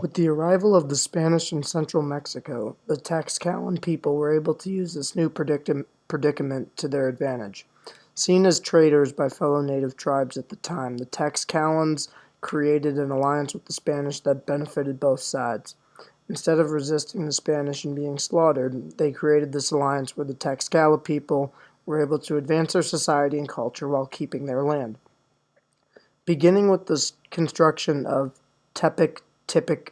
With the arrival of the Spanish in central Mexico, the Tlaxcalan people were able to use this new predicament to their advantage. Seen as traitors by fellow native tribes at the time, the Tlaxcalans created an alliance with the Spanish that benefited both sides. Instead of resisting the Spanish and being slaughtered, they created this alliance where the Tlaxcala people were able to advance their society and culture while keeping their land. Beginning with the construction of Tepic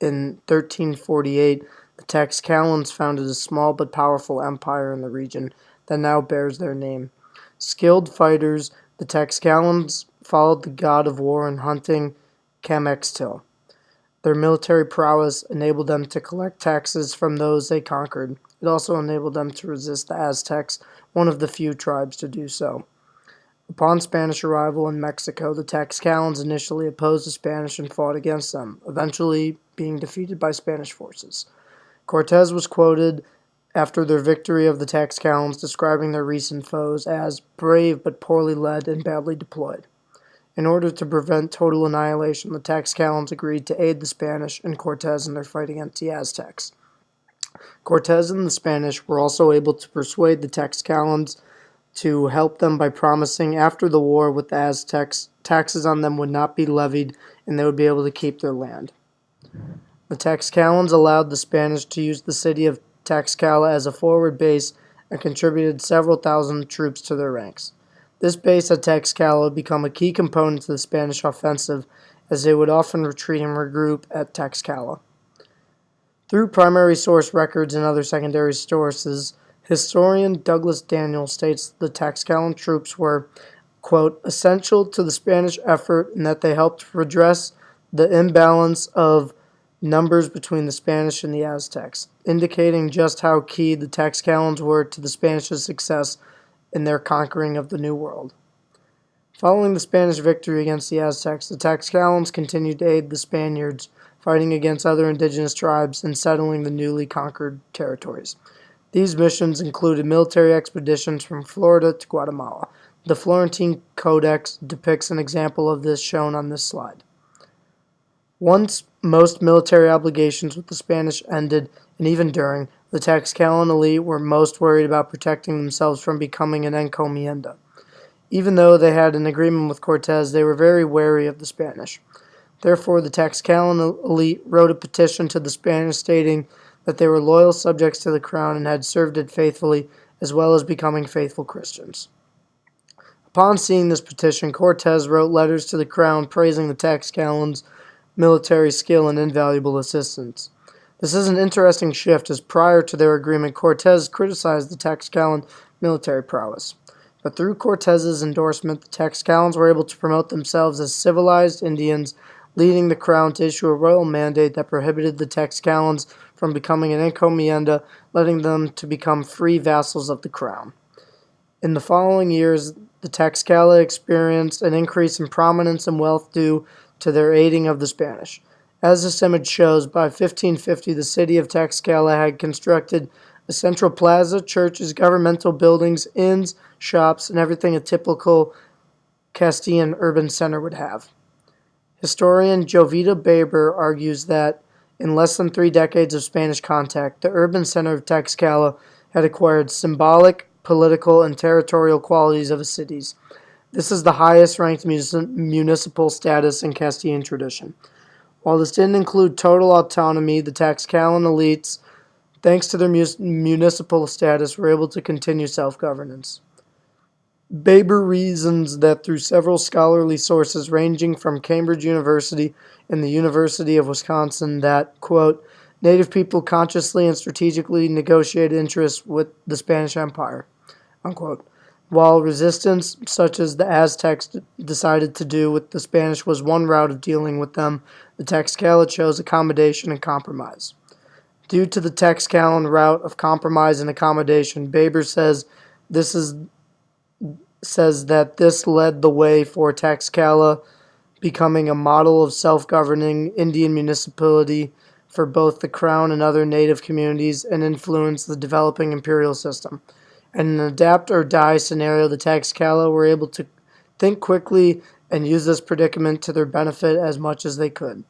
in 1348, the Tlaxcalans founded a small but powerful empire in the region that now bears their name. Skilled fighters, the Tlaxcalans followed the god of war and hunting, Camextil. Their military prowess enabled them to collect taxes from those they conquered. It also enabled them to resist the Aztecs, one of the few tribes to do so. Upon Spanish arrival in Mexico, the Tlaxcalans initially opposed the Spanish and fought against them, eventually being defeated by Spanish forces. Cortes was quoted after their victory of the Tlaxcalans, describing their recent foes as brave but poorly led and badly deployed. In order to prevent total annihilation, the Tlaxcalans agreed to aid the Spanish and Cortes in their fight against the Aztecs. Cortes and the Spanish were also able to persuade the Tlaxcalans to help them by promising after the war with the Aztecs, taxes on them would not be levied and they would be able to keep their land. The Tlaxcalans allowed the Spanish to use the city of Tlaxcala as a forward base and contributed several thousand troops to their ranks. This base at Tlaxcala would become a key component to the Spanish offensive, as they would often retreat and regroup at Tlaxcala. Through primary source records and other secondary sources, historian Douglas Daniel states the Tlaxcalan troops were, quote, essential to the Spanish effort in that they helped redress the imbalance of numbers between the Spanish and the Aztecs, indicating just how key the Tlaxcalans were to the Spanish' success in their conquering of the New World. Following the Spanish victory against the Aztecs, the Tlaxcalans continued to aid the Spaniards, fighting against other indigenous tribes and settling the newly conquered territories. These missions included military expeditions from Florida to Guatemala. The Florentine Codex depicts an example of this shown on this slide. Once most military obligations with the Spanish ended, and even during, the Tlaxcalan elite were most worried about protecting themselves from becoming an encomienda. Even though they had an agreement with Cortes, they were very wary of the Spanish. Therefore, the Tlaxcalan elite wrote a petition to the Spanish stating that they were loyal subjects to the crown and had served it faithfully, as well as becoming faithful Christians. Upon seeing this petition, Cortes wrote letters to the crown praising the Tlaxcalans' military skill and invaluable assistance. This is an interesting shift, as prior to their agreement, Cortes criticized the Tlaxcalan military prowess. But through Cortes' endorsement, the Tlaxcalans were able to promote themselves as civilized Indians, leading the crown to issue a royal mandate that prohibited the Tlaxcalans from becoming an encomienda, letting them to become free vassals of the crown. In the following years, the Tlaxcala experienced an increase in prominence and wealth due to their aiding of the Spanish. As this image shows, by 1550, the city of Tlaxcala had constructed a central plaza, churches, governmental buildings, inns, shops, and everything a typical Castilian urban center would have. Historian Jovita Baber argues that in less than 3 decades of Spanish contact, the urban center of Tlaxcala had acquired symbolic, political, and territorial qualities of its cities. This is the highest ranked municipal status in Castilian tradition. While this didn't include total autonomy, the Tlaxcalan elites, thanks to their municipal status, were able to continue self-governance. Baber reasons that through several scholarly sources ranging from Cambridge University and the University of Wisconsin that, quote, native people consciously and strategically negotiated interests with the Spanish Empire, unquote. While resistance, such as the Aztecs decided to do with the Spanish, was one route of dealing with them, the Tlaxcala chose accommodation and compromise. Due to the Tlaxcalan route of compromise and accommodation, Baber says that this led the way for Tlaxcala becoming a model of self-governing Indian municipality for both the crown and other native communities and influenced the developing imperial system. In an adapt or die scenario, the Tlaxcala were able to think quickly and use this predicament to their benefit as much as they could.